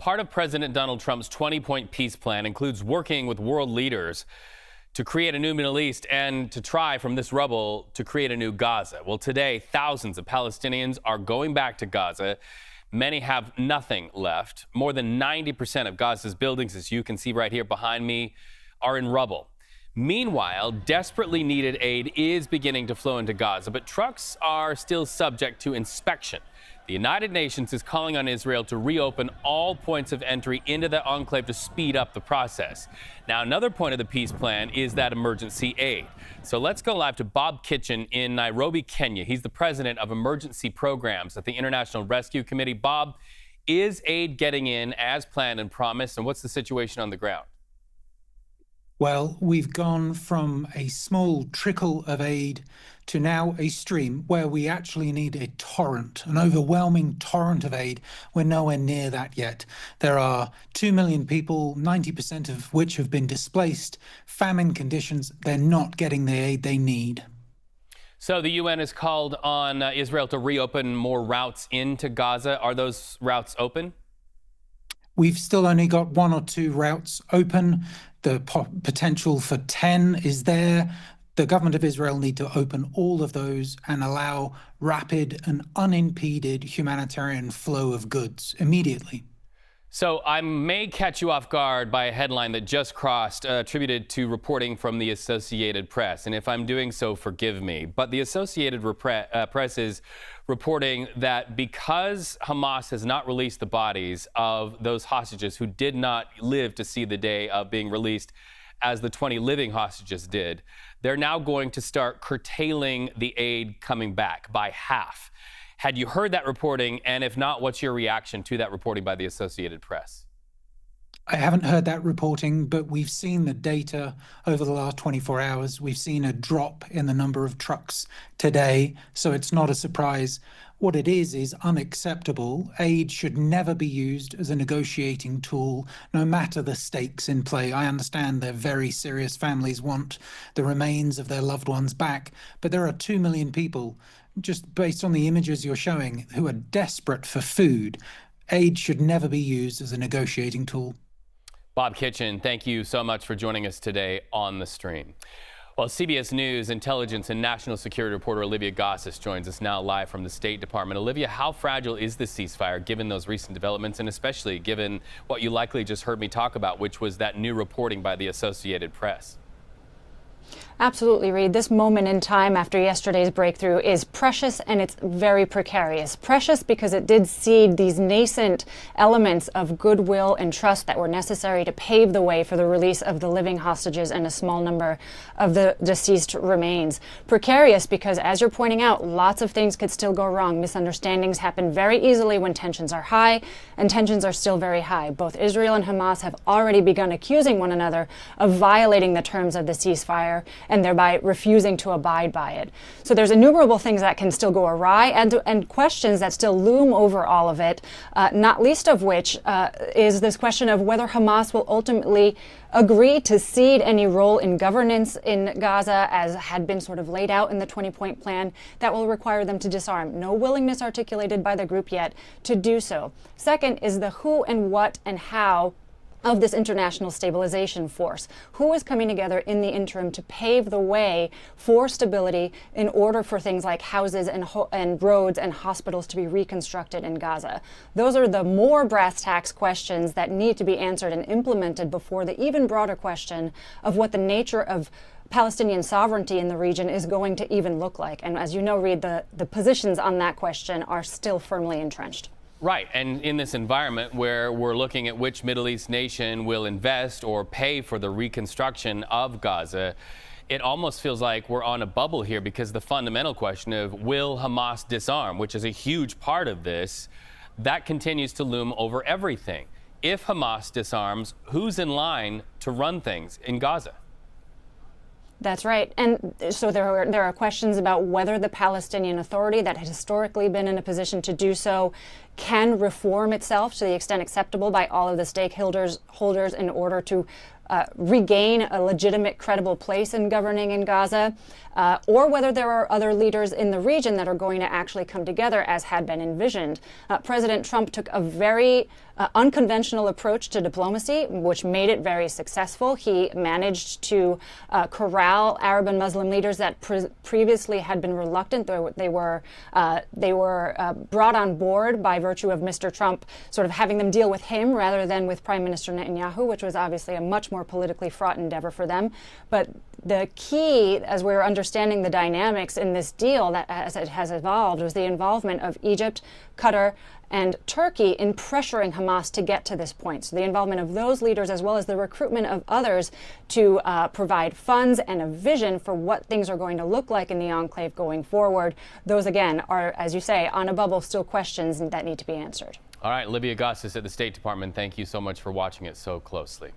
part of President Donald Trump's 20-point peace plan includes working with world leaders to create a new Middle East and to try from this rubble to create a new Gaza. Well, today, thousands of Palestinians are going back to Gaza. Many have nothing left. More than 90% of Gaza's buildings, as you can see right here behind me, are in rubble. Meanwhile, desperately needed aid is beginning to flow into Gaza, but trucks are still subject to inspection. The United Nations is calling on Israel to reopen all points of entry into the enclave to speed up the process. Now, another point of the peace plan is that emergency aid. So let's go live to Bob Kitchen in Nairobi, Kenya. He's the president of emergency programs at the International Rescue Committee. Bob, is aid getting in as planned and promised, and what's the situation on the ground? Well, we've gone from a small trickle of aid to now a stream where we actually need a torrent, an overwhelming torrent of aid. We're nowhere near that yet. There are 2 million people, 90% of which have been displaced, famine conditions. They're not getting the aid they need. So the UN has called on Israel to reopen more routes into Gaza. Are those routes open? We've still only got 1 or 2 routes open. The potential for 10 is there. The government of Israel need to open all of those and allow rapid and unimpeded humanitarian flow of goods immediately. So I may catch you off guard by a headline that just crossed, attributed to reporting from the Associated Press. And if I'm doing so, forgive me. But the Associated Press is reporting that because Hamas has not released the bodies of those hostages who did not live to see the day of being released, as the 20 living hostages did, they're now going to start curtailing the aid coming back by half. Had you heard that reporting? And if not, what's your reaction to that reporting by the Associated Press? I haven't heard that reporting, but we've seen the data over the last 24 hours. We've seen a drop in the number of trucks today, so it's not a surprise. What it is unacceptable. Aid should never be used as a negotiating tool, no matter the stakes in play. I understand that very serious families want the remains of their loved ones back, but there are 2 million people, just based on the images you're showing, who are desperate for food. Aid should never be used as a negotiating tool. Bob Kitchen, thank you so much for joining us today on the stream. Well, CBS News intelligence and national security reporter Olivia Gazis joins us now live from the State Department. Olivia, how fragile is the ceasefire given those recent developments, and especially given what you likely just heard me talk about, which was that new reporting by the Associated Press? Absolutely, Reed. This moment in time after yesterday's breakthrough is precious, and it's very precarious. Precious because it did seed these nascent elements of goodwill and trust that were necessary to pave the way for the release of the living hostages and a small number of the deceased remains. Precarious because, as you're pointing out, lots of things could still go wrong. Misunderstandings happen very easily when tensions are high, and tensions are still very high. Both Israel and Hamas have already begun accusing one another of violating the terms of the ceasefire and thereby refusing to abide by it. So there's innumerable things that can still go awry and questions that still loom over all of it, not least of which is this question of whether Hamas will ultimately agree to cede any role in governance in Gaza, as had been sort of laid out in the 20-point plan that will require them to disarm. No willingness articulated by the group yet to do so. Second is the who and what and how of this international stabilization force. Who is coming together in the interim to pave the way for stability in order for things like houses and roads and hospitals to be reconstructed in Gaza? Those are the more brass tacks questions that need to be answered and implemented before the even broader question of what the nature of Palestinian sovereignty in the region is going to even look like. And as you know, Reed, the positions on that question are still firmly entrenched. Right, and in this environment where we're looking at which Middle East nation will invest or pay for the reconstruction of Gaza, it almost feels like we're on a bubble here, because the fundamental question of will Hamas disarm, which is a huge part of this, that continues to loom over everything. If Hamas disarms, who's in line to run things in Gaza? That's right. And so there are questions about whether the Palestinian Authority, that had historically been in a position to do so, can reform itself to the extent acceptable by all of the stakeholders in order to regain a legitimate, credible place in governing in Gaza, or whether there are other leaders in the region that are going to actually come together as had been envisioned. President Trump took a very unconventional approach to diplomacy, which made it very successful. He managed to corral Arab and Muslim leaders that previously had been reluctant. They were brought on board by virtue of Mr. Trump sort of having them deal with him rather than with Prime Minister Netanyahu, which was obviously a much more politically fraught endeavor for them. But the key, as we're understanding the dynamics in this deal, that as it has evolved, was the involvement of Egypt, Qatar, and Turkey in pressuring Hamas to get to this point. So the involvement of those leaders, as well as the recruitment of others to provide funds and a vision for what things are going to look like in the enclave going forward. Those, again, are, as you say, on a bubble, still questions that need to be answered. All right, Olivia Gazis at the State Department, thank you so much for watching it so closely.